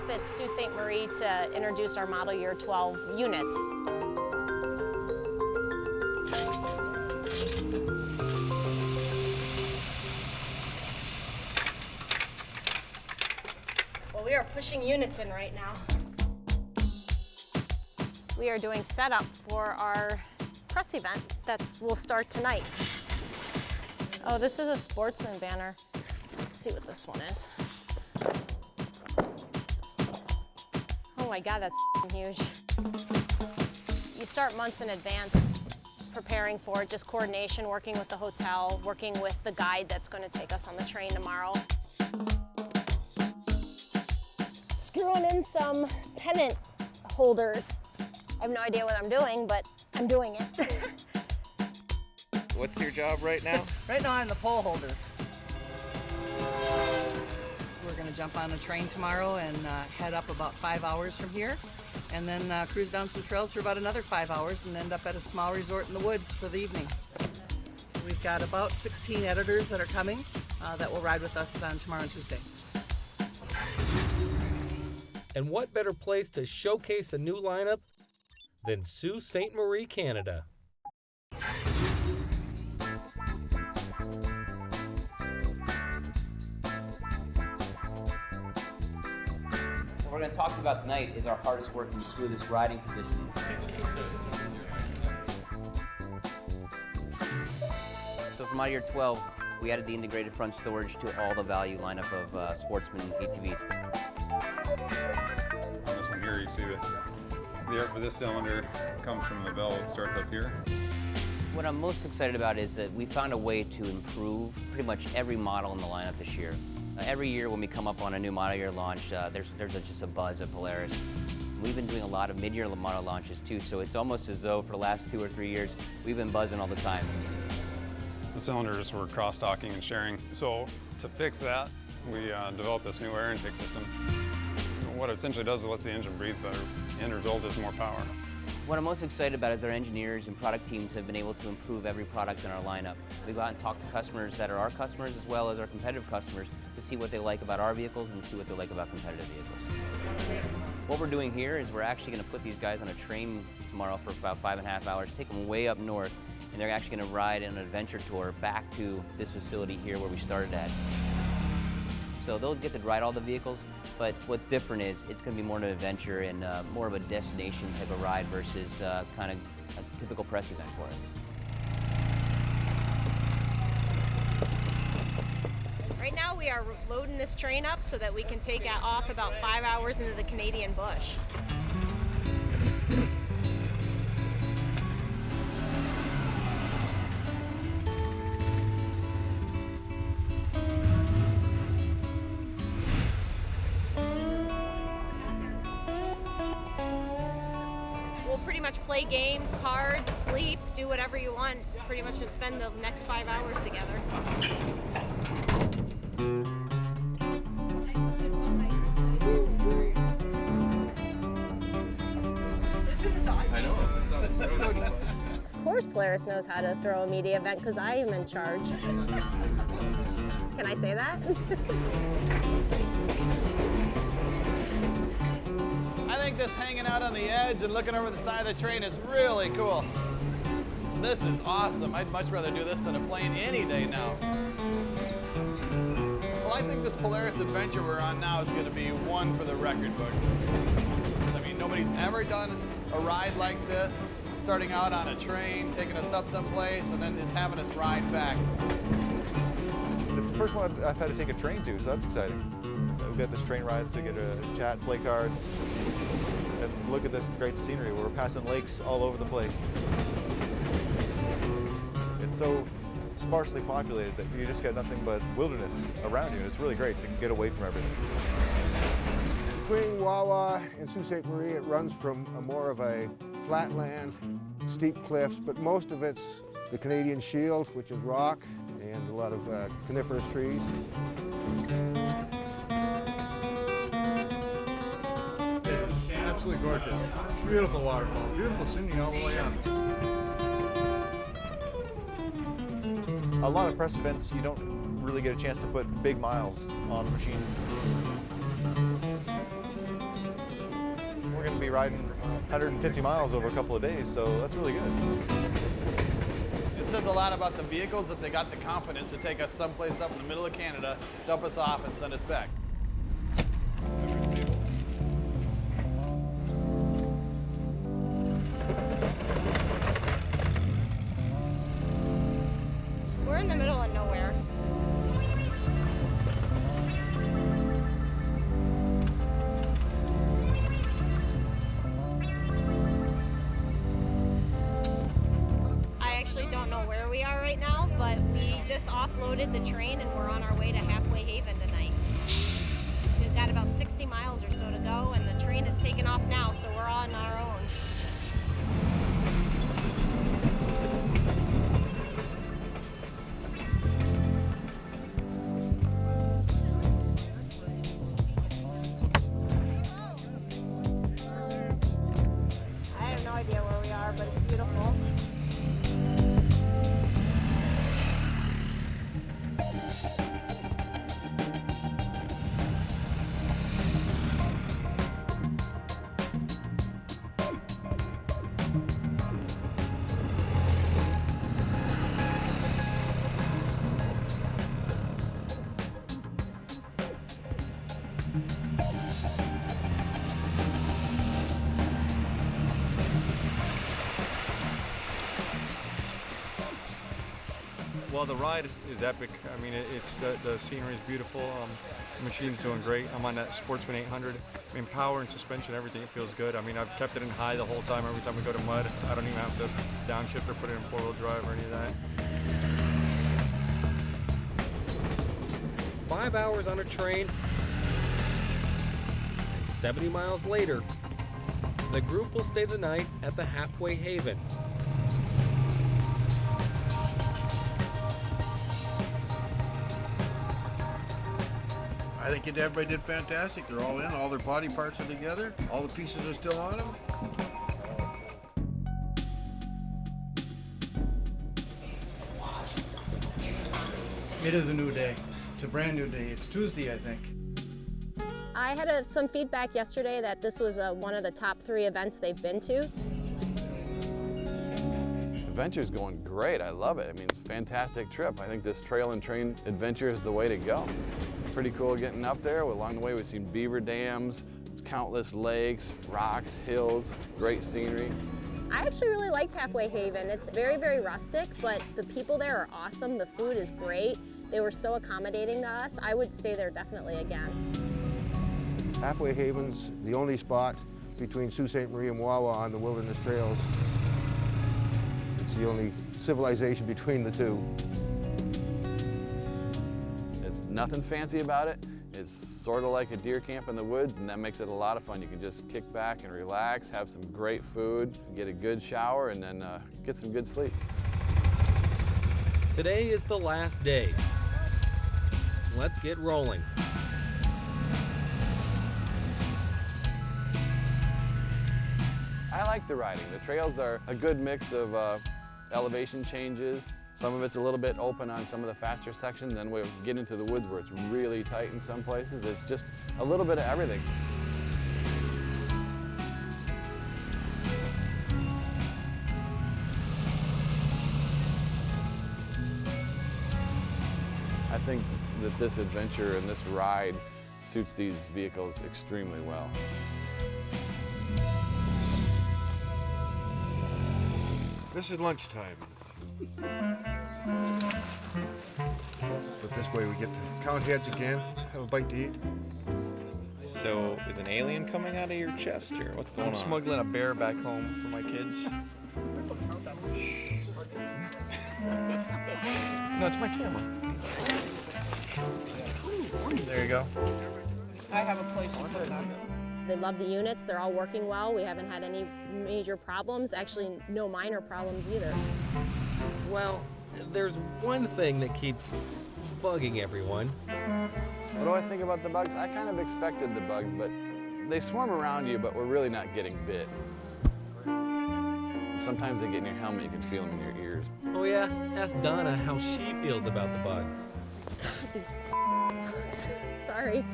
at Sault Ste. Marie to introduce our model year 12 units. Well, we are pushing units in right now. We are doing setup for our press event that will start tonight. Oh, this is a Sportsman banner. Let's see what this one is. Oh my God, that's huge. You start months in advance preparing for it, just coordination, working with the hotel, working with the guide that's going to take us on the train tomorrow. Screwing in some pennant holders. I have no idea what I'm doing, but I'm doing it. What's your job right now? Right now I'm the pole holder. We're going to jump on a train tomorrow and head up about 5 hours from here, and then cruise down some trails for about another 5 hours and end up at a small resort in the woods for the evening. We've got about 16 editors that are coming that will ride with us on tomorrow and Tuesday. And what better place to showcase a new lineup than Sault Ste. Marie, Canada? What we're going to talk about tonight is our hardest working, smoothest riding position. So for model year 12, we added the integrated front storage to all the value lineup of Sportsman ATVs. On this one here, you see the air for this cylinder comes from the valve that starts up here. What I'm most excited about is that we found a way to improve pretty much every model in the lineup this year. Every year when we come up on a new model year launch, there's just a buzz at Polaris. We've been doing a lot of mid-year model launches too, so it's almost as though for the last 2 or 3 years, we've been buzzing all the time. The cylinders were cross-docking and sharing, so to fix that, we developed this new air intake system. What it essentially does is it lets the engine breathe better. The end result is more power. What I'm most excited about is our engineers and product teams have been able to improve every product in our lineup. We go out and talk to customers that are our customers as well as our competitive customers to see what they like about our vehicles and see what they like about competitive vehicles. What we're doing here is we're actually going to put these guys on a train tomorrow for about 5.5 hours, take them way up north, and they're actually going to ride an adventure tour back to this facility here where we started at. So they'll get to ride all the vehicles, but what's different is it's going to be more of an adventure and more of a destination type of ride versus kind of a typical press event for us. Right now we are loading this train up so that we can take off about 5 hours into the Canadian bush. Pretty much play games, cards, sleep, do whatever you want. Pretty much just spend the next 5 hours together. Isn't this awesome? I know. This sounds really fun. Of course Polaris knows how to throw a media event because I am in charge. Can I say that? I think this hanging out on the edge and looking over the side of the train is really cool. This is awesome. I'd much rather do this than a plane any day now. Well, I think this Polaris adventure we're on now is going to be one for the record books. I mean, nobody's ever done a ride like this, starting out on a train, taking us up someplace, and then just having us ride back. It's the first one I've had to take a train to, so that's exciting. We've got this train ride, so we get to chat, play cards, and look at this great scenery. We're passing lakes all over the place. It's so sparsely populated that you just got nothing but wilderness around you. It's really great to get away from everything. Between Wawa and Sault Ste. Marie, it runs from more of a flatland, steep cliffs, but most of it's the Canadian Shield, which is rock, and a lot of coniferous trees. Absolutely gorgeous. Beautiful waterfall, beautiful scenery all the way up. A lot of press events, you don't really get a chance to put big miles on the machine. be riding 150 miles over a couple of days, so that's really good. It says a lot about the vehicles that they got the confidence to take us someplace up in the middle of Canada, dump us off, and send us back. We're in the middle of nowhere. I actually don't know where we are right now, but we just offloaded the train and we're on our way to Halfway Haven tonight. We've got about 60 miles or so to go, and the train is taking off now, so we're on our own. I have no idea where we are, but it's beautiful. Well, the ride is epic. I mean, the scenery is beautiful. The machine's doing great. I'm on that Sportsman 800. I mean, power and suspension, everything, it feels good. I mean, I've kept it in high the whole time. Every time we go to mud, I don't even have to downshift or put it in four-wheel drive or any of that. 5 hours on a train, and 70 miles later, the group will stay the night at the Halfway Haven. I think everybody did fantastic. They're all in, all their body parts are together, all the pieces are still on them. It is a new day. It's a brand new day. It's Tuesday, I think. I had some feedback yesterday that this was one of the top 3 events they've been to. Adventure's going great. I love it. I mean, it's a fantastic trip. I think this trail and train adventure is the way to go. Pretty cool getting up there. Along the way, we've seen beaver dams, countless lakes, rocks, hills, great scenery. I actually really liked Halfway Haven. It's very, very rustic, but the people there are awesome. The food is great. They were so accommodating to us. I would stay there definitely again. Halfway Haven's the only spot between Sault Ste. Marie and Wawa on the wilderness trails. It's the only civilization between the two. It's nothing fancy about it. It's sort of like a deer camp in the woods, and that makes it a lot of fun. You can just kick back and relax, have some great food, get a good shower, and then get some good sleep. Today is the last day. Let's get rolling. I like the riding. The trails are a good mix of elevation changes. Some of it's a little bit open on some of the faster sections, then we'll get into the woods where it's really tight in some places. It's just a little bit of everything. I think that this adventure and this ride suits these vehicles extremely well. This is lunchtime. But this way we get to count heads again, have a bite to eat. So, is an alien coming out of your chest here? What's going on? I'm smuggling a bear back home for my kids. No, it's my camera. There you go. I have a place to put it on. They love the units. They're all working well. We haven't had any major problems. Actually, no minor problems either. Well, there's one thing that keeps bugging everyone. What do I think about the bugs? I kind of expected the bugs, but they swarm around you, but we're really not getting bit. Sometimes they get in your helmet, you can feel them in your ears. Oh yeah, ask Donna how she feels about the bugs. God, these bugs. Sorry.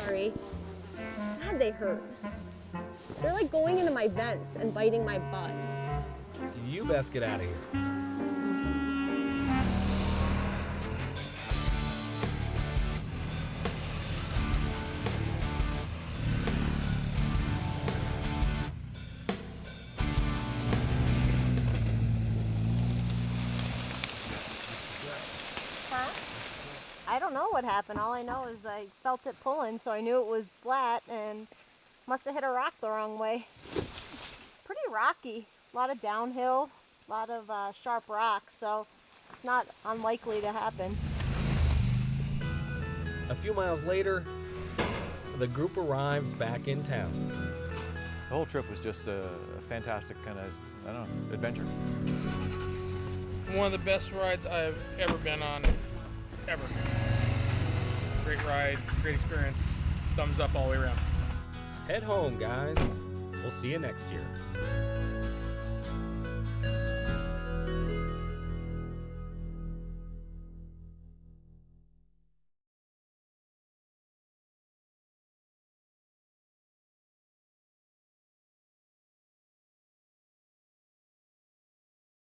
Sorry. God, they hurt. They're like going into my vents and biting my butt. You best get out of here. Huh? I don't know what happened. All I know is I felt it pulling, so I knew it was flat and must have hit a rock the wrong way. Pretty rocky. A lot of downhill, a lot of sharp rocks, so it's not unlikely to happen. A few miles later, the group arrives back in town. The whole trip was just a fantastic kind of, I don't know, adventure. One of the best rides I've ever been on, ever. Great ride, great experience, thumbs up all the way around. Head home, guys. We'll see you next year.